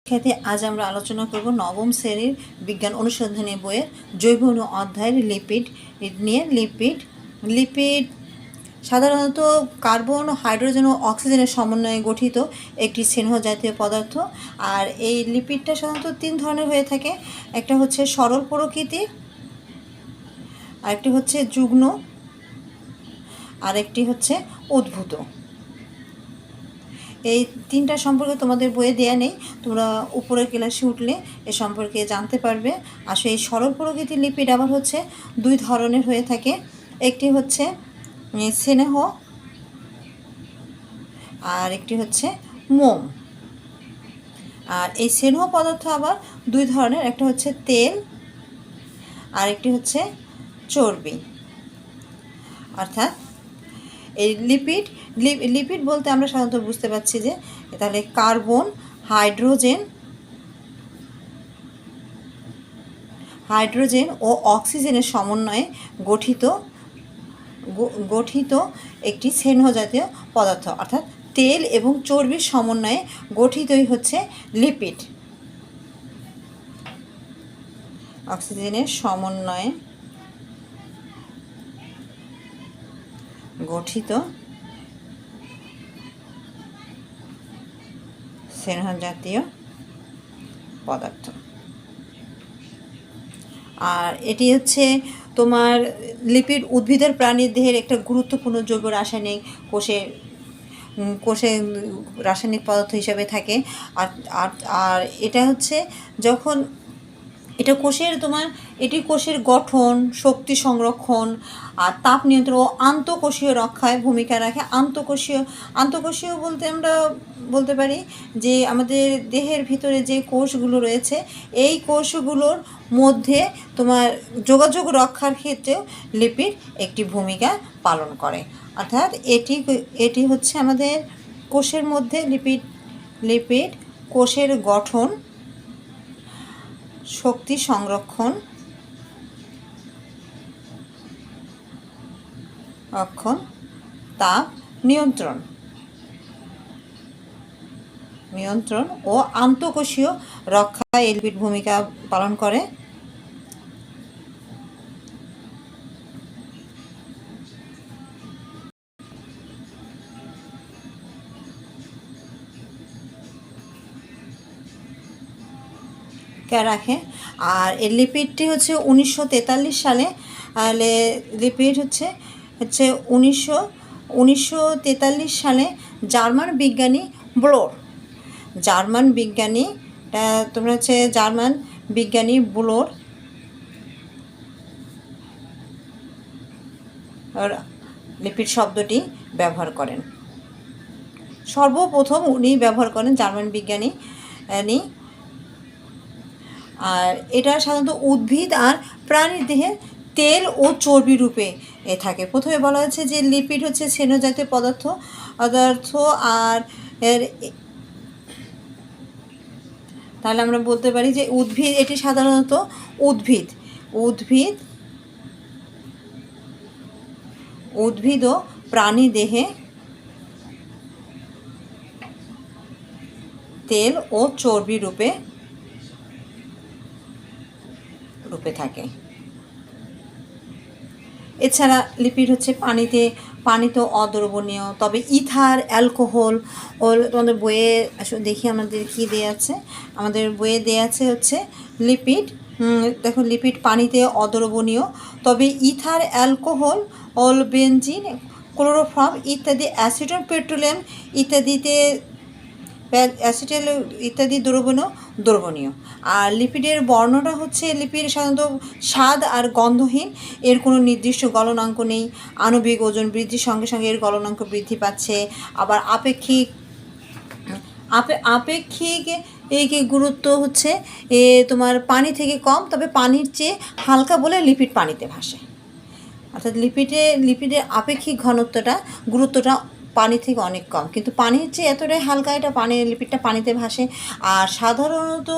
খ্যাতি আজ আমরা আলোচনা করব নবম শ্রেণীর বিজ্ঞান অনুসন্ধানী বইয়ের জৈব অণু অধ্যায়ের লিপিড নিয়ে। লিপিড সাধারণত কার্বন, হাইড্রোজেন ও অক্সিজেনের সমন্বয়ে গঠিত একটি স্নেহ জাতীয় পদার্থ। আর এই লিপিডটা সাধারণত তিন ধরনের হয়ে থাকে। একটা হচ্ছে সরল প্রকৃতির, আরেকটি হচ্ছে যুগ্ম, আরেকটি হচ্ছে উদ্ভূত। এই তিনটা সম্পর্কে তোমাদের বইয়ে দেয়া নেই, তোমরা উপরের ক্লাসে উঠলে এ সম্পর্কে জানতে পারবে। আসলে এই সরল প্রকৃতির লিপিড আবার হচ্ছে দুই ধরনের হয়ে থাকে। একটি হচ্ছে স্নেহ আর একটি হচ্ছে মোম। আর এই স্নেহ পদার্থ আবার দুই ধরনের, একটা হচ্ছে তেল আর একটি হচ্ছে চর্বি। অর্থাৎ এই লিপিড বলতে আমরা সাধারণত বুঝতে পারছি যে তাহলে কার্বন, হাইড্রোজেন ও অক্সিজেনের সমন্বয়ে গঠিত একটি স্নেহ জাতীয় পদার্থ। অর্থাৎ তেল এবং চর্বির সমন্বয়ে গঠিতই হচ্ছে লিপিড। অক্সিজেনের সমন্বয়ে গঠিত স্নেহ জাতীয় পদার্থ। আর এটি হচ্ছে তোমার লিপিড উদ্ভিদের প্রাণীর দেহের একটা গুরুত্বপূর্ণ জৈব রাসায়নিক কোষে রাসায়নিক পদার্থ হিসাবে থাকে। আর এটা হচ্ছে যখন এটি কোষের গঠন, শক্তি সংরক্ষণ আর তাপ নিয়ন্ত্রণ ও আন্তঃকোষীয় রক্ষায় ভূমিকা রাখে। আন্তঃকোষীয় বলতে আমরা বলতে পারি যে আমাদের দেহের ভিতরে যে কোষগুলো রয়েছে, এই কোষগুলোর মধ্যে তোমার যোগাযোগ রক্ষার ক্ষেত্রেও লিপিড একটি ভূমিকা পালন করে। অর্থাৎ এটি হচ্ছে আমাদের কোষের মধ্যে লিপিড কোষের গঠন, শক্তি সংরক্ষণ, তাপ নিয়ন্ত্রণ ও আন্তঃকোষীয় রক্ষায় এই লিপিড ভূমিকা পালন করে। রাখে। আর এই লিপিডটি হচ্ছে 1943 সালে লিপিড হচ্ছে 1943 সালে জার্মান বিজ্ঞানী ব্লোর লিপিড শব্দটি ব্যবহার করেন। সর্বপ্রথম উনি ব্যবহার করেন, জার্মান বিজ্ঞানী। আর এটা সাধারণত উদ্ভিদ আর প্রাণীর দেহে তেল ও চর্বি রূপে থাকে। প্রথমে বলা হচ্ছে যে লিপিড হচ্ছে স্নেহ জাতীয় পদার্থ। আর তাহলে আমরা বলতে পারি যে এটি সাধারণত উদ্ভিদ ও প্রাণী দেহে তেল ও চর্বি রূপে থাকে। এছাড়া লিপিড হচ্ছে পানিতে অদ্রবণীয়। তবে ইথার, অ্যালকোহল তোমাদের বইয়ে দেখি আমাদের কি দেয়া আছে। আমাদের বইয়ে দেয়া আছে হচ্ছে লিপিড। দেখো, লিপিড পানিতে অদ্রবণীয়। তবে ইথার, অ্যালকোহল, বেনজিন, ক্লোরোফর্ম ইত্যাদি অ্যাসিটন, পেট্রোলিয়াম ইত্যাদি দ্রবণীয়। আর লিপিডের বর্ণনা হচ্ছে লিপিড সাধারণত স্বাদ আর গন্ধহীন। এর কোনো নির্দিষ্ট গলনাঙ্ক নেই। আণবিক ওজন বৃদ্ধির সঙ্গে সঙ্গে এর গলনাঙ্ক বৃদ্ধি পাচ্ছে। আবার আপেক্ষিক গুরুত্ব হচ্ছে তোমার পানি থেকে কম, তবে পানির চেয়ে হালকা বলে লিপিড পানিতে ভাসে। অর্থাৎ লিপিডের আপেক্ষিক গুরুত্বটা পানি থেকে অনেক কম, কিন্তু পানির চেয়ে এতটাই হালকা লিপিডটা পানিতে ভাসে। আর সাধারণত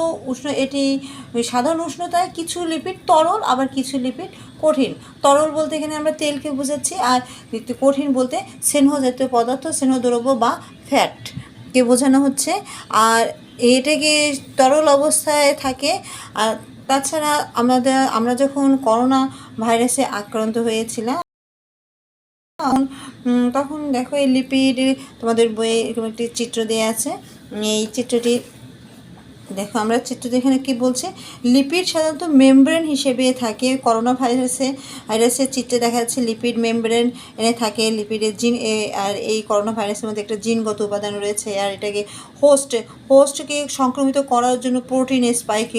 সাধারণ উষ্ণতায় কিছু লিপিড তরল, আবার কিছু লিপিড কঠিন। তরল বলতে এখানে আমরা তেলকে বোঝাচ্ছি, আর কঠিন বলতে স্নেহ জাতীয় পদার্থ, স্নেহদ্রব্য বা ফ্যাটকে বোঝানো হচ্ছে। আর এটাকে তরল অবস্থায় থাকে। আর তাছাড়া আমরা যখন করোনা ভাইরাসে আক্রান্ত হয়েছিলাম তখন দেখো এই লিপিড, তোমাদের বইয়ে এরকম একটি চিত্র দেওয়া আছে। এই চিত্রটি দেখো, আমরা চিত্রটি এখানে কী বলছে, লিপিড সাধারণত মেমব্রেন হিসেবে থাকে। করোনা ভাইরাসের চিত্রে দেখা যাচ্ছে লিপিড মেমব্রেন এনে থাকে। লিপিডের জিন, আর এই করোনা ভাইরাসের মধ্যে একটা জিনগত উপাদান রয়েছে, আর এটাকে হোস্টকে সংক্রমিত করার জন্য প্রোটিন স্পাইক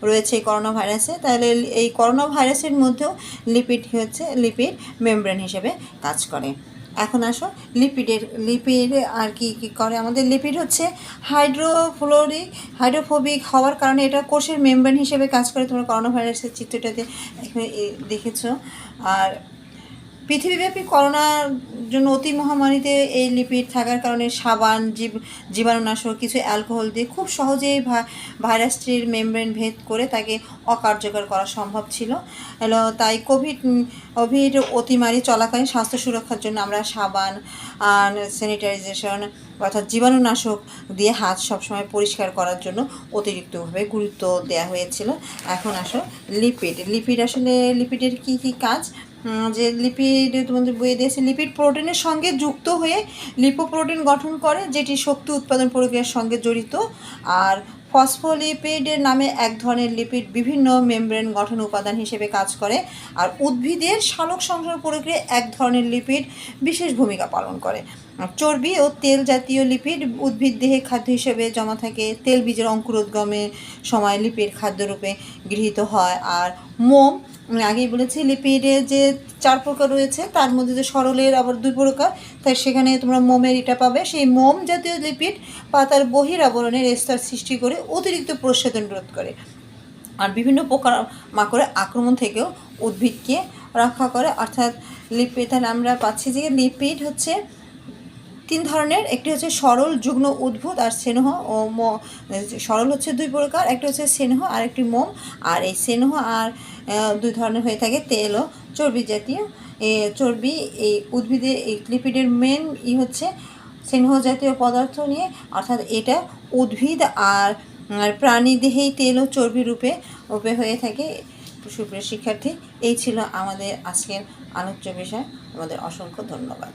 রয়েছে এই করোনা ভাইরাসে। তাহলে এই করোনা ভাইরাসের মধ্যেও লিপিড মেমব্রেন হিসেবে কাজ করে। এখন আসো লিপিড আর কি করে। আমাদের লিপিড হচ্ছে হাইড্রোফোবিক হওয়ার কারণে এটা কোষের মেমব্রেন হিসেবে কাজ করে। তোমরা করোনা ভাইরাসের চিত্রটাতে এখানে দেখেছো। আর পৃথিবীব্যাপী করোনার জন্য অতি মহামারীতে এই লিপিড থাকার কারণে সাবান, জীবাণুনাশক, কিছু অ্যালকোহল দিয়ে খুব সহজেই ভাইরাসটির মেমব্রেন ভেদ করে তাকে অকার্যকর করা সম্ভব ছিল। তাই কোভিড অতিমারি চলাকালীন স্বাস্থ্য সুরক্ষার জন্য আমরা সাবান আর স্যানিটাইজেশন অর্থাৎ জীবাণুনাশক দিয়ে হাত সবসময় পরিষ্কার করার জন্য অতিরিক্তভাবে গুরুত্ব দেওয়া হয়েছিল। এখন আসো লিপিডের কী কী কাজ। যে লিপিড তোমাদের বইয়ে দিয়েছে, লিপিড প্রোটিনের সঙ্গে যুক্ত হয়ে লিপোপ্রোটিন গঠন করে, যেটি শক্তি উৎপাদন প্রক্রিয়ার সঙ্গে জড়িত। আর ফসফোলিপিডের নামে এক ধরনের লিপিড বিভিন্ন মেমব্রেন গঠন উপাদান হিসেবে কাজ করে। আর উদ্ভিদের সালোক সংশ্লেষণ প্রক্রিয়ায় এক ধরনের লিপিড বিশেষ ভূমিকা পালন করে। চর্বি ও তেল জাতীয় লিপিড উদ্ভিদ দেহে খাদ্য হিসেবে জমা থাকে। তেল বীজের অঙ্কুরোদ্গমের সময় লিপিড খাদ্যরূপে গৃহীত হয়। আর মোম, আমি আগেই বলেছি লিপিডে যে 4 প্রকার রয়েছে, তার মধ্যে যে সরলের আবার 2 প্রকার, তাই সেখানে তোমরা মোমের এটা পাবে। সেই মোম জাতীয় লিপিড পাতার বহিরাবরণের স্তর সৃষ্টি করে অতিরিক্ত প্রস্বেদন রোধ করে। আর বিভিন্ন পোকা মাকড়ের আক্রমণ থেকেও উদ্ভিদকে রক্ষা করে। অর্থাৎ তাহলে আমরা পাচ্ছি যে লিপিড হচ্ছে 3 ধরনের। একটি হচ্ছে সরল, যুগ্ম, উদ্ভূত আর স্নেহ ও সরল হচ্ছে 2 প্রকার, একটা হচ্ছে স্নেহ আর একটি মোম। আর এই স্নেহ আর 2 ধরনের হয়ে থাকে তেল ও চর্বি জাতীয়। চর্বি এই উদ্ভিদের এই লিপিডের মেন হচ্ছে স্নেহ জাতীয় পদার্থ নিয়ে, অর্থাৎ এটা উদ্ভিদ আর প্রাণী দেহেই তেল ও চর্বি রূপে হয়ে থাকে। সুপ্রিয় শিক্ষার্থী, এই ছিল আমাদের আজকের আলোচ্য বিষয়। আমাদের অসংখ্য ধন্যবাদ।